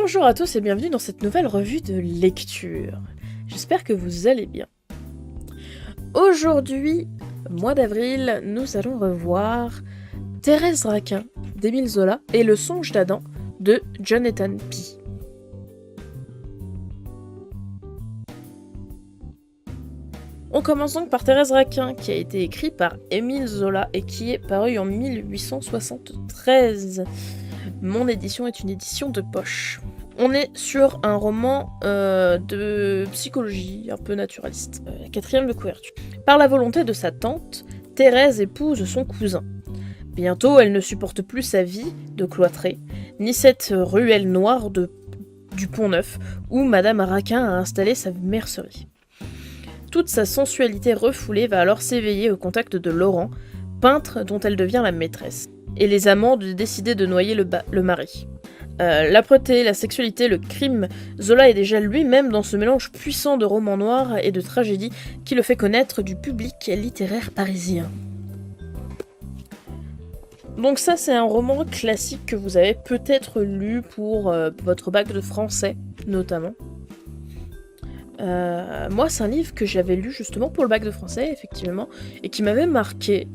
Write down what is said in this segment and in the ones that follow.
Bonjour à tous et bienvenue dans cette nouvelle revue de lecture. J'espère que vous allez bien. Aujourd'hui, mois d'avril, nous allons revoir Thérèse Raquin d'Émile Zola et Le Songe d'Adam de Jonathan Pie. On commence donc par Thérèse Raquin, qui a été écrit par Émile Zola et qui est paru en 1873. Mon édition est une édition de poche. On est sur un roman de psychologie, un peu naturaliste, la quatrième de couverture. Par la volonté de sa tante, Thérèse épouse son cousin. Bientôt, elle ne supporte plus sa vie de cloîtrée, ni cette ruelle noire du Pont-Neuf, où Madame Raquin a installé sa mercerie. Toute sa sensualité refoulée va alors s'éveiller au contact de Laurent, peintre dont elle devient la maîtresse, et les amants décident de noyer le mari. L'âpreté, la sexualité, le crime, Zola est déjà lui-même dans ce mélange puissant de romans noirs et de tragédie qui le fait connaître du public littéraire parisien. Donc ça, c'est un roman classique que vous avez peut-être lu pour votre bac de français, notamment. Moi, c'est un livre que j'avais lu justement pour le bac de français, effectivement, et qui m'avait marqué.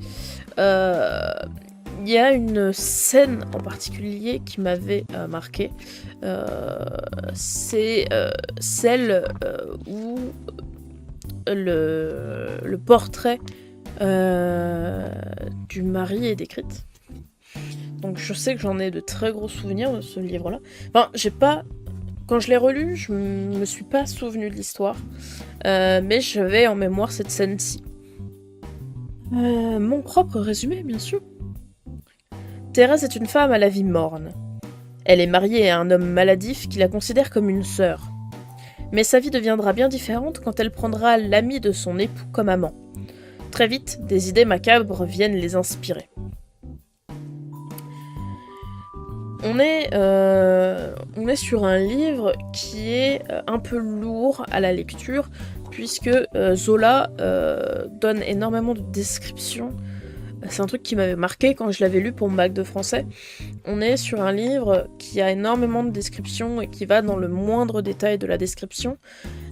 Il y a une scène en particulier qui m'avait marqué. C'est celle où le portrait du mari est décrit. Donc je sais que j'en ai de très gros souvenirs de ce livre-là. Enfin, quand je l'ai relu, je me suis pas souvenu de l'histoire, mais j'avais en mémoire cette scène-ci. Mon propre résumé, bien sûr. Thérèse est une femme à la vie morne. Elle est mariée à un homme maladif qui la considère comme une sœur. Mais sa vie deviendra bien différente quand elle prendra l'ami de son époux comme amant. Très vite, des idées macabres viennent les inspirer. On est sur un livre qui est un peu lourd à la lecture, puisque Zola donne énormément de descriptions. C'est un truc qui m'avait marqué quand je l'avais lu pour mon bac de français. On est sur un livre qui a énormément de descriptions et qui va dans le moindre détail de la description.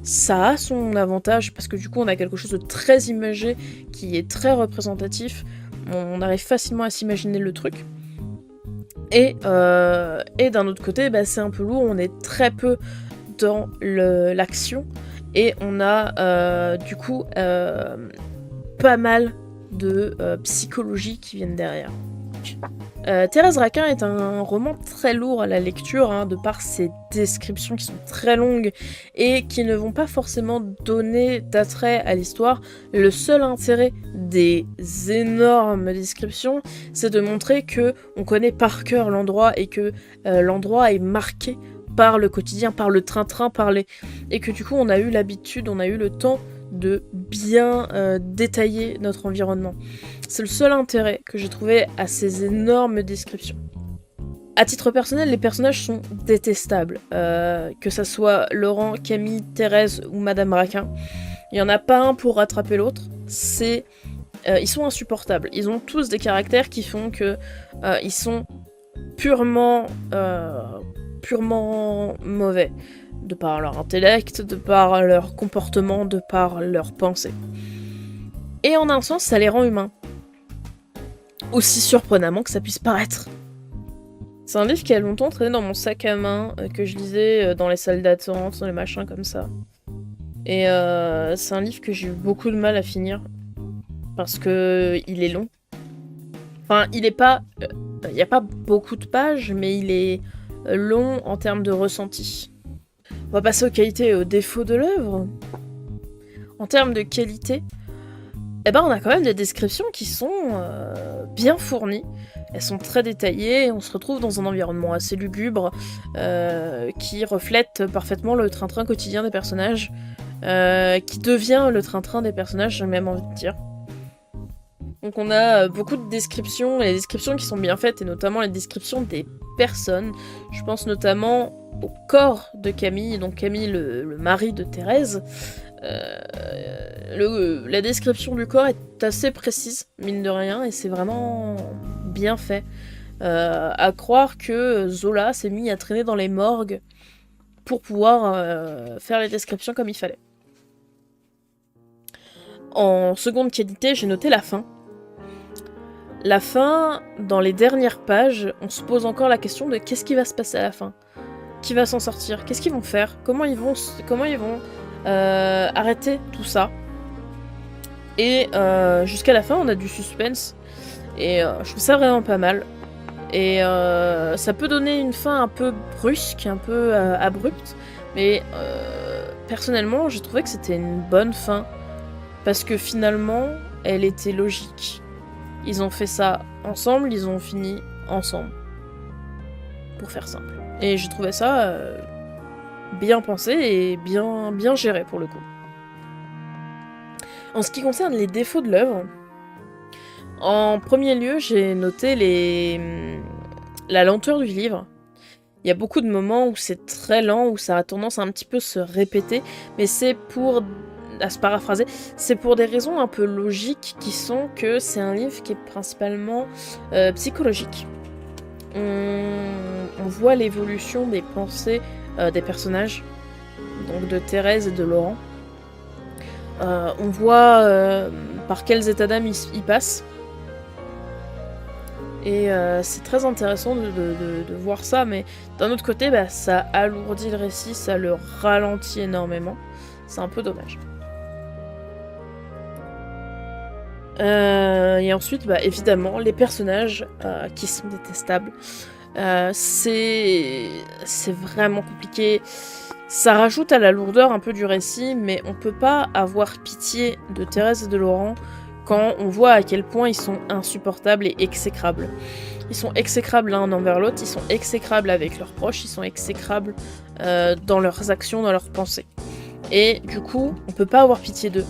Ça a son avantage parce que du coup on a quelque chose de très imagé qui est très représentatif. On arrive facilement à s'imaginer le truc. Et d'un autre côté, c'est un peu lourd, on est très peu dans l'action et on a du coup pas mal de psychologie qui viennent derrière. Thérèse Raquin est un roman très lourd à la lecture, de par ses descriptions qui sont très longues et qui ne vont pas forcément donner d'attrait à l'histoire. Le seul intérêt des énormes descriptions, c'est de montrer que on connaît par cœur l'endroit et que l'endroit est marqué par le quotidien, par le train-train, et que du coup on a eu l'habitude, on a eu le temps de bien détailler notre environnement. C'est le seul intérêt que j'ai trouvé à ces énormes descriptions. À titre personnel, les personnages sont détestables. Que ça soit Laurent, Camille, Thérèse ou Madame Raquin. Il n'y en a pas un pour rattraper l'autre. Ils sont insupportables. Ils ont tous des caractères qui font que ils sont purement mauvais. De par leur intellect, de par leur comportement, de par leur pensée. Et en un sens, ça les rend humains. Aussi surprenamment que ça puisse paraître. C'est un livre qui a longtemps traîné dans mon sac à main, que je lisais dans les salles d'attente, dans les machins comme ça. Et c'est un livre que j'ai eu beaucoup de mal à finir. Parce que il est long. Enfin, il est pas... Il n'y a pas beaucoup de pages, mais il est long en termes de ressenti. On va passer aux qualités et aux défauts de l'œuvre. En termes de qualité, on a quand même des descriptions qui sont bien fournies. Elles sont très détaillées, on se retrouve dans un environnement assez lugubre qui reflète parfaitement le train-train quotidien des personnages, qui devient le train-train des personnages, j'ai même envie de dire. Donc on a beaucoup de descriptions, et les descriptions qui sont bien faites, et notamment les descriptions des personnes. Je pense notamment au corps de Camille, donc Camille, le mari de Thérèse. La description du corps est assez précise, mine de rien, et c'est vraiment bien fait. à croire que Zola s'est mis à traîner dans les morgues pour pouvoir faire les descriptions comme il fallait. En seconde qualité, j'ai noté la fin. La fin, dans les dernières pages, on se pose encore la question de qu'est-ce qui va se passer à la fin. Qui va s'en sortir? Qu'est-ce qu'ils vont faire? Comment ils vont arrêter tout ça? Et jusqu'à la fin, on a du suspense. Et je trouve ça vraiment pas mal. Et ça peut donner une fin un peu brusque, un peu abrupte. Mais personnellement, j'ai trouvé que c'était une bonne fin. Parce que finalement, elle était logique. Ils ont fait ça ensemble, ils ont fini ensemble. Pour faire simple. Et je trouvais ça bien pensé et bien géré pour le coup. En ce qui concerne les défauts de l'œuvre, en premier lieu, j'ai noté la lenteur du livre. Il y a beaucoup de moments où c'est très lent, où ça a tendance à un petit peu se répéter, mais c'est pour, à se paraphraser, c'est pour des raisons un peu logiques qui sont que c'est un livre qui est principalement psychologique. On voit l'évolution des pensées des personnages, donc de Thérèse et de Laurent. On voit par quels états d'âme ils passent. Et c'est très intéressant de voir ça, mais d'un autre côté, ça alourdit le récit, ça le ralentit énormément. C'est un peu dommage. Et ensuite, évidemment, les personnages qui sont détestables. C'est vraiment compliqué. Ça rajoute à la lourdeur un peu du récit, mais on peut pas avoir pitié de Thérèse et de Laurent quand on voit à quel point ils sont insupportables et exécrables. Ils sont exécrables l'un envers l'autre, ils sont exécrables avec leurs proches, ils sont exécrables dans leurs actions, dans leurs pensées. Et du coup, on peut pas avoir pitié d'eux.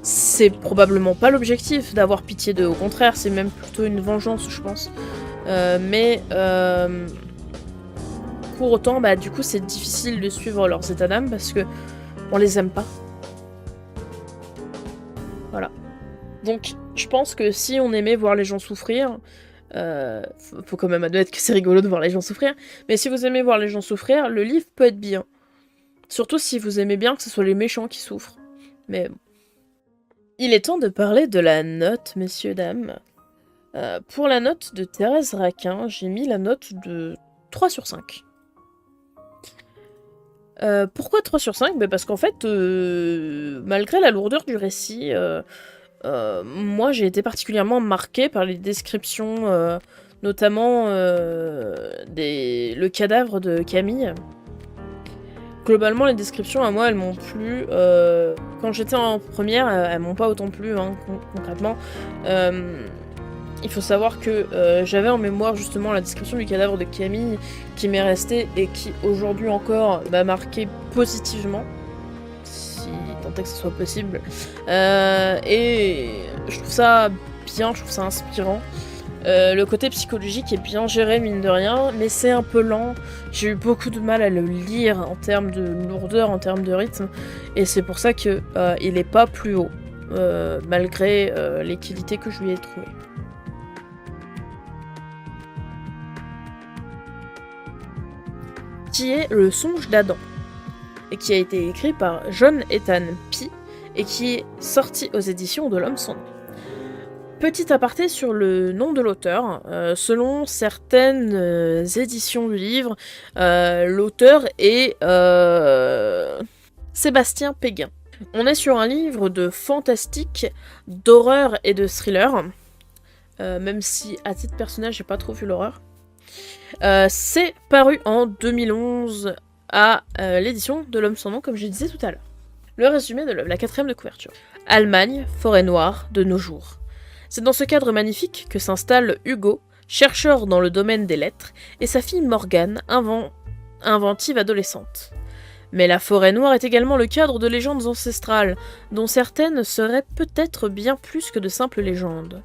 C'est probablement pas l'objectif d'avoir pitié d'eux, au contraire, c'est même plutôt une vengeance, je pense. Mais pour autant, du coup, c'est difficile de suivre leurs états d'âme parce que on les aime pas. Voilà. Donc, je pense que si on aimait voir les gens souffrir, faut quand même admettre que c'est rigolo de voir les gens souffrir, mais si vous aimez voir les gens souffrir, le livre peut être bien. Surtout si vous aimez bien que ce soit les méchants qui souffrent. Mais bon. Il est temps de parler de la note, messieurs, dames. Pour la note de Thérèse Raquin, j'ai mis la note de 3 sur 5. Pourquoi 3 sur 5 ? Parce qu'en fait, malgré la lourdeur du récit, moi j'ai été particulièrement marquée par les descriptions, notamment le cadavre de Camille. Globalement, les descriptions, à moi, elles m'ont plu. Quand j'étais en première, elles m'ont pas autant plu, concrètement. Il faut savoir que j'avais en mémoire justement la description du cadavre de Camille qui m'est restée et qui aujourd'hui encore m'a marqué positivement, si tant est que ce soit possible. Et je trouve ça bien, je trouve ça inspirant. Le côté psychologique est bien géré, mine de rien, mais c'est un peu lent. J'ai eu beaucoup de mal à le lire en termes de lourdeur, en termes de rythme, et c'est pour ça qu'il n'est pas plus haut, malgré les qualités que je lui ai trouvées. Qui est Le Songe d'Adam, et qui a été écrit par John Ethan Pie, et qui est sorti aux éditions de L'Homme sans nom. Petit aparté sur le nom de l'auteur, selon certaines éditions du livre, l'auteur est Sébastien Péguin. On est sur un livre de fantastique, d'horreur et de thriller, même si à titre personnel j'ai pas trop vu l'horreur. C'est paru en 2011 à l'édition de L'Homme sans nom, comme je disais tout à l'heure. Le résumé de l'œuvre, la 4e de couverture. Allemagne, forêt noire, de nos jours. C'est dans ce cadre magnifique que s'installe Hugo, chercheur dans le domaine des lettres, et sa fille Morgane, inventive adolescente. Mais la forêt noire est également le cadre de légendes ancestrales, dont certaines seraient peut-être bien plus que de simples légendes.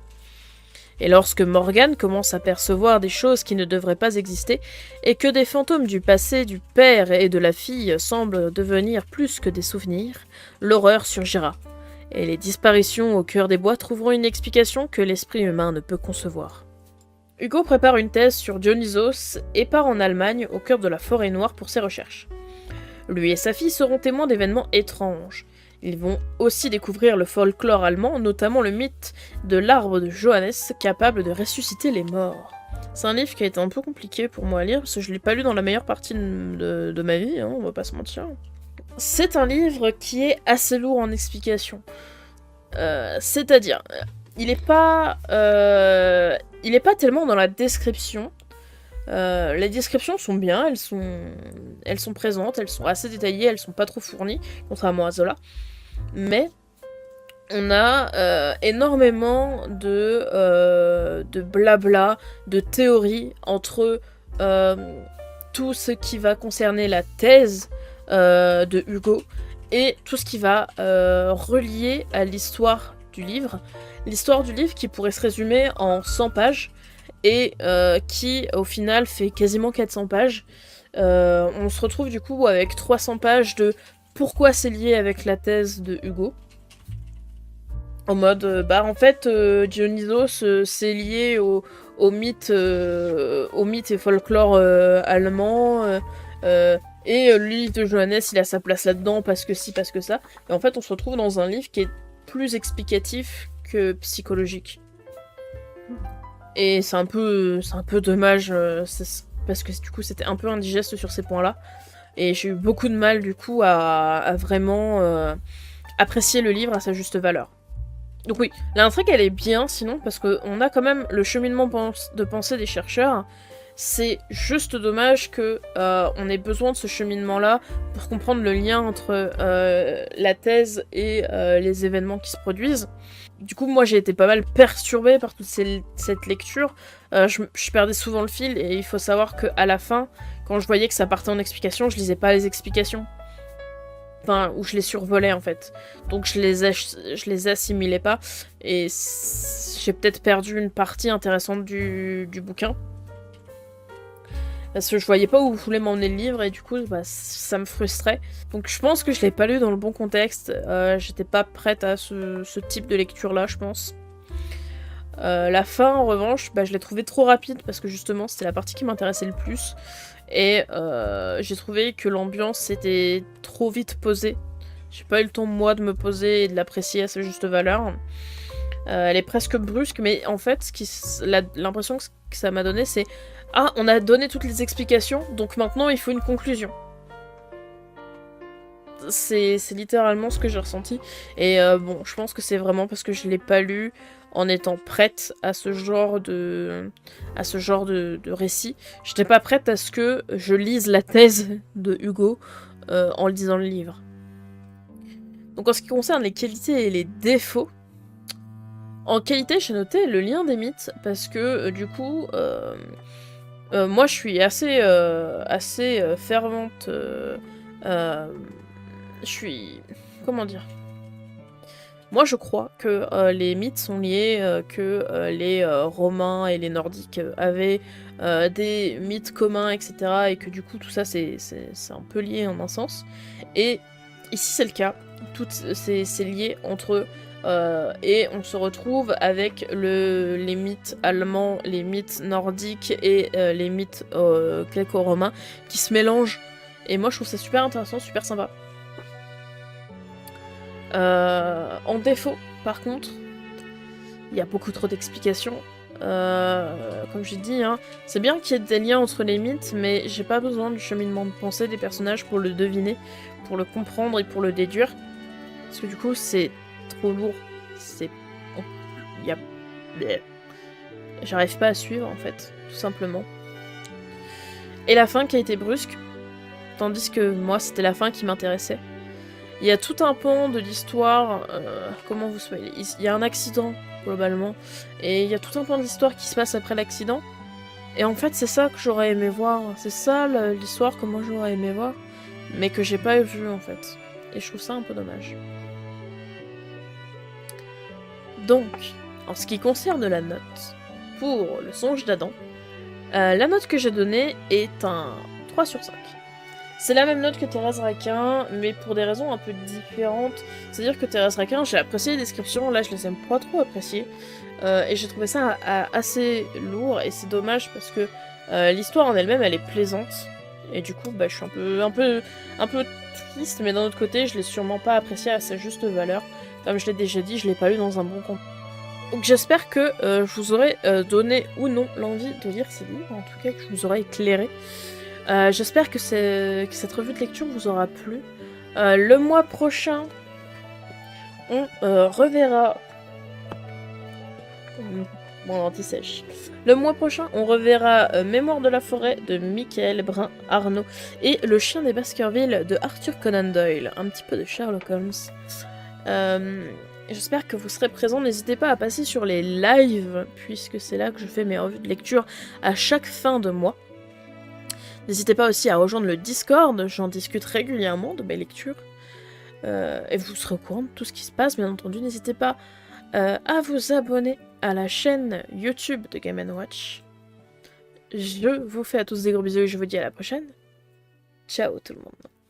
Et lorsque Morgane commence à percevoir des choses qui ne devraient pas exister, et que des fantômes du passé du père et de la fille semblent devenir plus que des souvenirs, l'horreur surgira. Et les disparitions au cœur des bois trouveront une explication que l'esprit humain ne peut concevoir. Hugo prépare une thèse sur Dionysos et part en Allemagne, au cœur de la forêt noire, pour ses recherches. Lui et sa fille seront témoins d'événements étranges. Ils vont aussi découvrir le folklore allemand, notamment le mythe de l'arbre de Johannes, capable de ressusciter les morts. C'est un livre qui a été un peu compliqué pour moi à lire, parce que je l'ai pas lu dans la meilleure partie de ma vie, hein, on va pas se mentir. C'est un livre qui est assez lourd en explications. C'est-à-dire, il est pas tellement dans la description. Les descriptions sont bien, elles sont présentes, elles sont assez détaillées, elles sont pas trop fournies, contrairement à Zola. Mais on a énormément de blabla, de théories entre tout ce qui va concerner la thèse de Hugo et tout ce qui va relier à l'histoire du livre. L'histoire du livre qui pourrait se résumer en 100 pages et qui au final fait quasiment 400 pages. On se retrouve du coup avec 300 pages de pourquoi c'est lié avec la thèse de Hugo. En mode, en fait, Dionysos, c'est lié au mythe et folklore allemand, et l'île de Johannes, il a sa place là-dedans parce que si, parce que ça. Et en fait, on se retrouve dans un livre qui est plus explicatif que psychologique. Et c'est un peu dommage, parce que du coup, c'était un peu indigeste sur ces points-là. Et j'ai eu beaucoup de mal, du coup, à vraiment apprécier le livre à sa juste valeur. Donc oui, l'intrigue, elle est bien, sinon, parce qu'on a quand même le cheminement de pensée des chercheurs. C'est juste dommage que on ait besoin de ce cheminement-là pour comprendre le lien entre la thèse et les événements qui se produisent. Du coup, moi, j'ai été pas mal perturbée par toute cette lecture. Je perdais souvent le fil, et il faut savoir qu'à la fin, quand je voyais que ça partait en explication, je lisais pas les explications. Enfin, ou je les survolais, en fait. Donc je les assimilais pas, et j'ai peut-être perdu une partie intéressante du bouquin. Parce que je voyais pas où voulait m'emmener le livre, et du coup, ça me frustrait. Donc je pense que je l'ai pas lu dans le bon contexte. J'étais pas prête à ce type de lecture-là, je pense. La fin, en revanche, je l'ai trouvée trop rapide, parce que justement, c'était la partie qui m'intéressait le plus. Et j'ai trouvé que l'ambiance était trop vite posée. J'ai pas eu le temps, moi, de me poser et de l'apprécier à sa juste valeur. Elle est presque brusque, mais en fait, l'impression que ça m'a donné, c'est « Ah, on a donné toutes les explications, donc maintenant il faut une conclusion. » C'est littéralement ce que j'ai ressenti. Et bon, je pense que c'est vraiment parce que je l'ai pas lu en étant prête à ce genre de récit. J'étais pas prête à ce que je lise la thèse de Hugo en lisant le livre. Donc en ce qui concerne les qualités et les défauts, en qualité, j'ai noté le lien des mythes, parce que du coup, moi je suis assez fervente. Je suis... Comment dire ? Moi je crois que les mythes sont liés, que les Romains et les Nordiques avaient des mythes communs, etc. Et que du coup tout ça c'est un peu lié en un sens. Et ici c'est le cas, c'est lié entre eux. Et on se retrouve avec les mythes allemands, les mythes nordiques et les mythes gréco-romains qui se mélangent. Et moi je trouve ça super intéressant, super sympa. En défaut, par contre, il y a beaucoup trop d'explications. Comme j'ai dit, hein, c'est bien qu'il y ait des liens entre les mythes, mais j'ai pas besoin du cheminement de pensée des personnages pour le deviner, pour le comprendre et pour le déduire. Parce que du coup, c'est trop lourd. J'arrive pas à suivre, en fait, tout simplement. Et la fin qui a été brusque, tandis que moi, c'était la fin qui m'intéressait. Il y a tout un pan de l'histoire, comment vous soyez. Il y a un accident, globalement, et il y a tout un pan de l'histoire qui se passe après l'accident. Et en fait, c'est ça que j'aurais aimé voir. C'est ça l'histoire que moi j'aurais aimé voir, mais que j'ai pas vu, en fait. Et je trouve ça un peu dommage. Donc, en ce qui concerne la note, pour le songe d'Adam, la note que j'ai donnée est un 3 sur 5. C'est la même note que Thérèse Raquin, mais pour des raisons un peu différentes. C'est-à-dire que Thérèse Raquin, j'ai apprécié les descriptions, là je les aime pas trop appréciées. Et j'ai trouvé ça assez lourd, et c'est dommage parce que l'histoire en elle-même, elle est plaisante. Et du coup, bah, je suis un peu triste, mais d'un autre côté, je l'ai sûrement pas apprécié à sa juste valeur. Comme je l'ai déjà dit, je l'ai pas lu dans un bon contexte. Donc j'espère que je vous aurai donné ou non l'envie de lire ces livres, en tout cas que je vous aurai éclairé. J'espère que cette revue de lecture vous aura plu. Le mois prochain, on reverra... Mon anti-sèche. Le mois prochain, on reverra Mémoire de la forêt de Michael Brun Arnaud et Le chien des Baskerville de Arthur Conan Doyle. Un petit peu de Sherlock Holmes. J'espère que vous serez présents. N'hésitez pas à passer sur les lives, puisque c'est là que je fais mes revues de lecture à chaque fin de mois. N'hésitez pas aussi à rejoindre le Discord, j'en discute régulièrement de mes lectures. Et vous serez au courant de tout ce qui se passe, bien entendu. N'hésitez pas à vous abonner à la chaîne YouTube de Game & Watch. Je vous fais à tous des gros bisous et je vous dis à la prochaine. Ciao tout le monde.